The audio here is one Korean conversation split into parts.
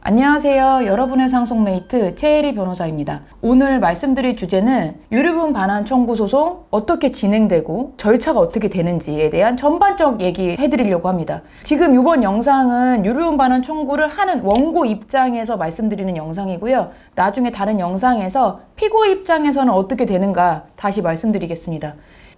안녕하세요. 여러분의 상속메이트 최혜리 변호사입니다. 오늘 말씀드릴 주제는 유류분 반환 청구 소송 어떻게 진행되고 절차가 어떻게 되는지에 대한 전반적 얘기 해드리려고 합니다. 지금 이번 영상은 유류분 반환 청구를 하는 원고 입장에서 말씀드리는 영상이고요. 나중에 다른 영상에서 피고 입장에서는 어떻게 되는가 다시 말씀드리겠습니다.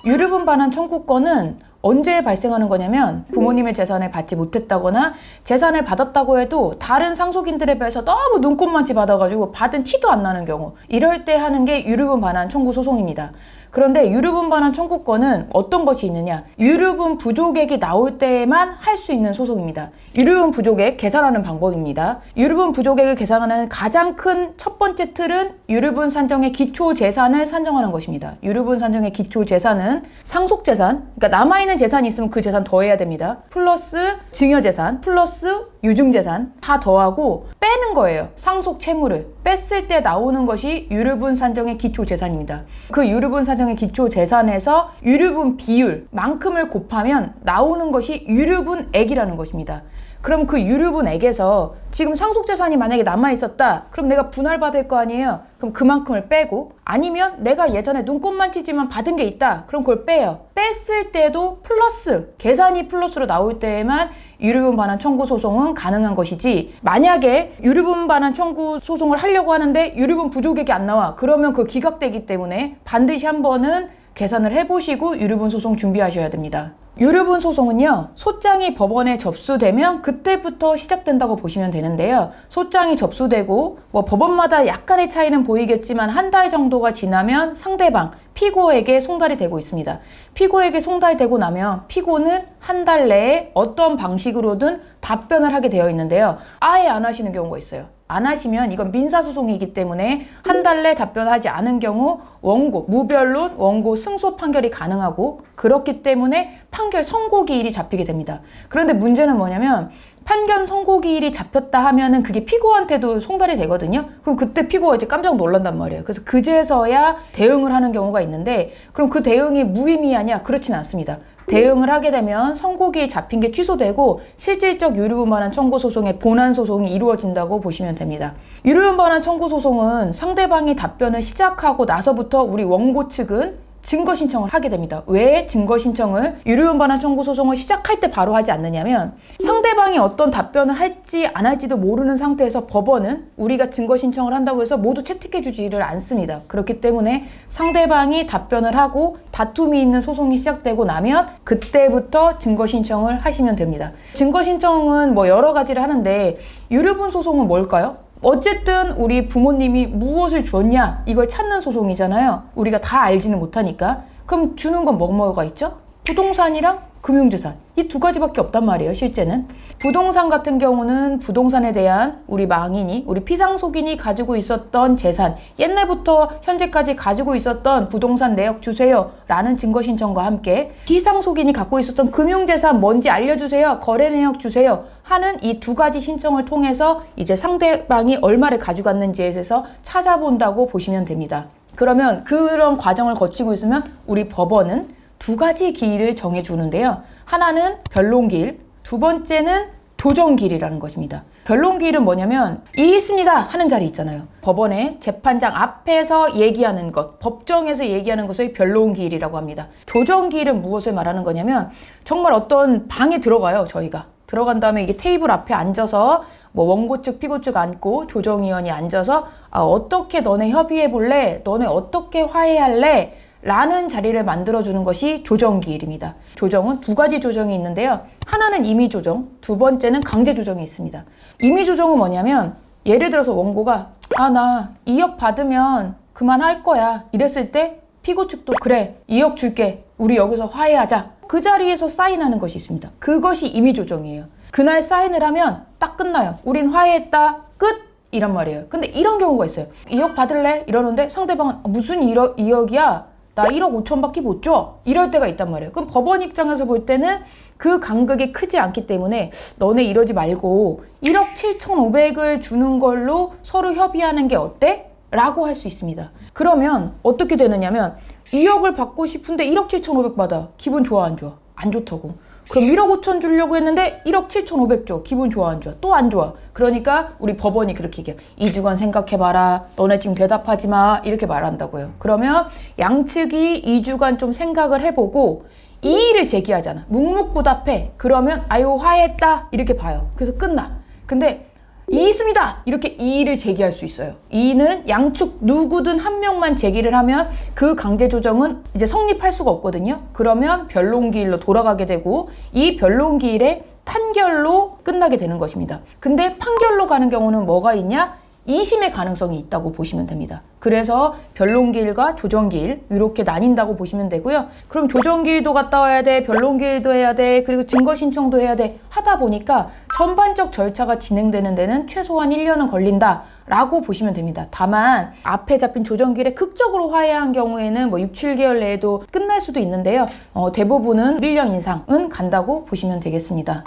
유류분 반환 청구권은 언제 발생하는 거냐면 부모님의 재산을 받지 못했다거나 재산을 받았다고 해도 다른 상속인들에 비해서 너무 눈꽃만치 받아가지고 받은 티도 안 나는 경우, 이럴 때 하는 게 유류분 반환 청구 소송입니다. 그런데 유류분 반환 청구권은 어떤 것이 있느냐? 유류분 부족액이 나올 때에만 할 수 있는 소송입니다. 유류분 부족액 계산하는 방법입니다. 유류분 부족액을 계산하는 가장 큰 첫 번째 틀은 유류분 산정의 기초 재산을 산정하는 것입니다. 유류분 산정의 기초 재산은 상속 재산, 그러니까 남아있는 재산이 있으면 그 재산 더해야 됩니다. 플러스 증여 재산, 플러스 유증 재산 다 더하고 빼는 거예요. 상속 채무를 뺐을 때 나오는 것이 유류분 산정의 기초 재산입니다. 그 유류분 산정의 기초 재산에서 유류분 비율만큼을 곱하면 나오는 것이 유류분액이라는 것입니다. 그럼 그 유류분액에서 지금 상속재산이 만약에 남아있었다. 그럼 내가 분할받을 거 아니에요. 그럼 그만큼을 빼고, 아니면 내가 예전에 눈꽃만 치지만 받은 게 있다. 그럼 그걸 빼요. 뺐을 때도 플러스, 계산이 플러스로 나올 때에만 유류분 반환 청구 소송은 가능한 것이지, 만약에 유류분 반환 청구 소송을 하려고 하는데 유류분 부족액이 안 나와. 그러면 그 기각되기 때문에 반드시 한 번은 계산을 해보시고 유류분 소송 준비하셔야 됩니다. 유류분 소송은요, 소장이 법원에 접수되면 그때부터 시작된다고 보시면 되는데요. 소장이 접수되고 법원마다 약간의 차이는 보이겠지만 한 달 정도가 지나면 상대방, 피고에게 송달이 되고 있습니다. 피고에게 송달되고 나면 피고는 한 달 내에 어떤 방식으로든 답변을 하게 되어 있는데요. 아예 안 하시는 경우가 있어요. 안 하시면 이건 민사소송이기 때문에 한 달 내 답변하지 않은 경우 원고, 무변론, 원고 승소 판결이 가능하고, 그렇기 때문에 판결 선고기일이 잡히게 됩니다. 그런데 문제는 뭐냐면 판결 선고기일이 잡혔다 하면은 그게 피고한테도 송달이 되거든요. 그럼 그때 피고가 이제 깜짝 놀란단 말이에요. 그래서 그제서야 대응을 하는 경우가 있는데, 그럼 그 대응이 무의미하냐? 그렇진 않습니다. 대응을 하게 되면 선고기일 잡힌 게 취소되고 실질적 유류분 반환 청구 소송의 본안 소송이 이루어진다고 보시면 됩니다. 유류분 반환 청구 소송은 상대방이 답변을 시작하고 나서부터 우리 원고 측은 증거 신청을 하게 됩니다. 왜 증거 신청을 유류분 반환 청구 소송을 시작할 때 바로 하지 않느냐면, 상대방이 어떤 답변을 할지 안 할지도 모르는 상태에서 법원은 우리가 증거 신청을 한다고 해서 모두 채택해 주지를 않습니다. 그렇기 때문에 상대방이 답변을 하고 다툼이 있는 소송이 시작되고 나면 그때부터 증거 신청을 하시면 됩니다. 증거 신청은 여러 가지를 하는데 유류분 소송은 뭘까요? 어쨌든 우리 부모님이 무엇을 주었냐, 이걸 찾는 소송이잖아요. 우리가 다 알지는 못하니까. 그럼 주는 건 뭐가 있죠? 부동산이랑 금융재산, 이 두 가지밖에 없단 말이에요. 실제는 부동산 같은 경우는 부동산에 대한 우리 망인이, 우리 피상속인이 가지고 있었던 재산, 옛날부터 현재까지 가지고 있었던 부동산 내역 주세요 라는 증거 신청과 함께 피상속인이 갖고 있었던 금융재산 뭔지 알려주세요, 거래 내역 주세요 하는 이 두 가지 신청을 통해서 이제 상대방이 얼마를 가져갔는지에 대해서 찾아본다고 보시면 됩니다. 그러면 그런 과정을 거치고 있으면 우리 법원은 두 가지 기일을 정해주는데요. 하나는 변론기일, 두 번째는 조정기일이라는 것입니다. 변론기일은 뭐냐면 이 있습니다 하는 자리 있잖아요. 법원의 재판장 앞에서 얘기하는 것, 법정에서 얘기하는 것을 변론기일이라고 합니다. 조정기일은 무엇을 말하는 거냐면, 정말 어떤 방에 들어가요. 저희가 들어간 다음에 이게 테이블 앞에 앉아서 원고 측, 피고 측 앉고 조정위원이 앉아서 어떻게 너네 협의해 볼래? 너네 어떻게 화해할래? 라는 자리를 만들어주는 것이 조정기일입니다. 조정은 두 가지 조정이 있는데요. 하나는 임의조정, 두 번째는 강제조정이 있습니다. 임의조정은 뭐냐면, 예를 들어서 원고가 나 2억 받으면 그만할 거야 이랬을 때 피고 측도 그래 2억 줄게, 우리 여기서 화해하자, 그 자리에서 사인하는 것이 있습니다. 그것이 임의조정이에요. 그날 사인을 하면 딱 끝나요. 우린 화해했다, 끝! 이란 말이에요. 근데 이런 경우가 있어요. 2억 받을래? 이러는데 상대방은 무슨 2억이야? 나 1억 5천밖에 못 줘? 이럴 때가 있단 말이에요. 그럼 법원 입장에서 볼 때는 그 간극이 크지 않기 때문에 너네 이러지 말고 1억 7,500을 주는 걸로 서로 협의하는 게 어때? 라고 할 수 있습니다. 그러면 어떻게 되느냐면 2억을 받고 싶은데 1억 7,500 받아. 기분 좋아 안 좋아? 안 좋다고. 그럼 1억 5천 주려고 했는데 1억 7천 5백 줘. 기분 좋아 안 좋아? 또 안 좋아. 그러니까 우리 법원이 그렇게 얘기해요. 2주간 생각해봐라. 너네 지금 대답하지 마. 이렇게 말한다고요. 그러면 양측이 2주간 좀 생각을 해보고 이의를 제기하잖아. 묵묵부답해. 그러면 아유 화해했다. 이렇게 봐요. 그래서 끝나. 근데 이의 있습니다. 이렇게 이의를 제기할 수 있어요. 이의는 양측 누구든 한 명만 제기를 하면 그 강제 조정은 이제 성립할 수가 없거든요. 그러면 변론기일로 돌아가게 되고 이 변론기일의 판결로 끝나게 되는 것입니다. 근데 판결로 가는 경우는 뭐가 있냐? 2심의 가능성이 있다고 보시면 됩니다. 그래서 변론기일과 조정기일 이렇게 나뉜다고 보시면 되고요. 그럼 조정기일도 갔다 와야 돼, 변론기일도 해야 돼, 그리고 증거신청도 해야 돼 하다 보니까 전반적 절차가 진행되는 데는 최소한 1년은 걸린다 라고 보시면 됩니다. 다만 앞에 잡힌 조정기일에 극적으로 화해한 경우에는 뭐 6, 7개월 내에도 끝날 수도 있는데요. 대부분은 1년 이상은 간다고 보시면 되겠습니다.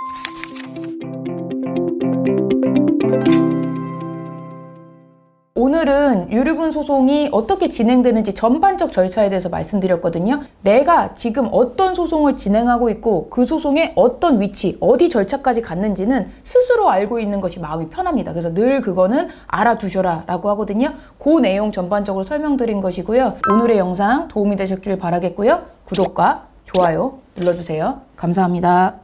오늘은 유류분 소송이 어떻게 진행되는지 전반적 절차에 대해서 말씀드렸거든요. 내가 지금 어떤 소송을 진행하고 있고 그 소송의 어떤 위치, 어디 절차까지 갔는지는 스스로 알고 있는 것이 마음이 편합니다. 그래서 늘 그거는 알아두셔라 라고 하거든요. 그 내용 전반적으로 설명드린 것이고요. 오늘의 영상 도움이 되셨길 바라겠고요. 구독과 좋아요 눌러주세요. 감사합니다.